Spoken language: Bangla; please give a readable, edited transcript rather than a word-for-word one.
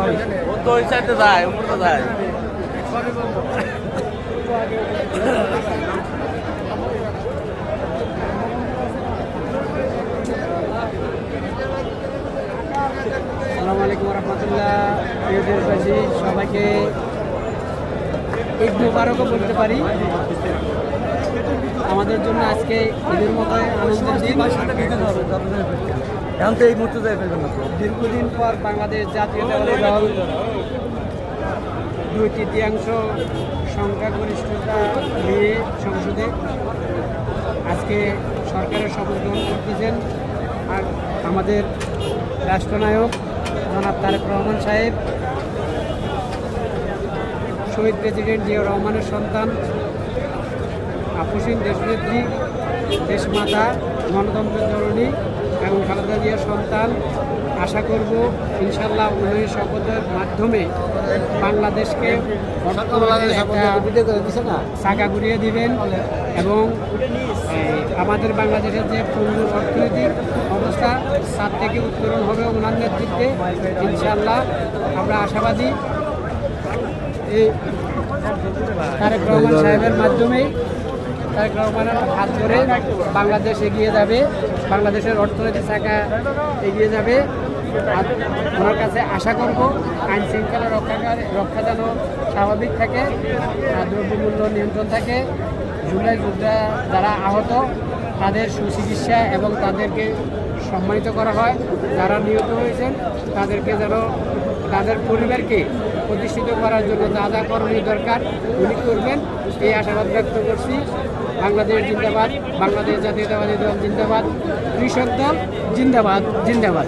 ও তো ওই সাইডে যায়, উপরে যায়। আসসালামু আলাইকুম রহমতুল্লাহ। প্রিয় দেশবাসী, সবাইকে ঈদ মুবারকও বলতে পারি। আমাদের জন্য আজকে ঈদের মতো আনন্দের দিন। এখন তো এই মুহূর্তে যাই ফেলবেন না তো। দীর্ঘদিন পর বাংলাদেশ জাতীয়তাবাদী দল 2/3 সংখ্যাগরিষ্ঠতা নিয়ে সংসদে আজকে সরকারের শপথ গ্রহণ করতেছেন। আর আমাদের রাষ্ট্রনায়ক জনাব তারেক রহমান সাহেব, শহীদ প্রেসিডেন্ট জিয়াউর রহমানের সন্তান, আপসীন দেশনেত্রী, দেশমাতা, গণতন্ত্রের জননী এবং খালেদা জিয়ার সন্তান। আশা করব ইনশাল্লাহ উনি শপথের মাধ্যমে বাংলাদেশকে চাকা ঘুরিয়ে দিবেন এবং আমাদের বাংলাদেশের যে পূর্ণ অর্থনৈতিক অবস্থা তার থেকে উত্তরণ হবে ওনার নেতৃত্বে। ইনশাল্লাহ আমরা আশাবাদী এই তারেক রহমান সাহেবের মাধ্যমেই, তারেক রহমানের হাত ধরে বাংলাদেশ এগিয়ে যাবে, বাংলাদেশের অর্থনৈতিক শাখা এগিয়ে যাবে। আর ওনার কাছে আশা করব আইন শৃঙ্খলা রক্ষা যেন স্বাভাবিক থাকে, দ্রব্যমূল্য নিয়ন্ত্রণ থাকে, জুলাই যোদ্ধা যারা আহত তাদের সুচিকিৎসা এবং তাদেরকে সম্মানিত করা হয়, যারা নিহত হয়েছেন তাদেরকে যেন তাদের পরিবারকে প্রতিষ্ঠিত করার জন্য যা যা করণীয় দরকার উনি করবেন, এই আশাবাদ ব্যক্ত করছি। বাংলাদেশ জিন্দাবাদ, বাংলাদেশ জাতীয়তাবাদী দল জিন্দাবাদ, কৃষক দল জিন্দাবাদ, জিন্দাবাদ।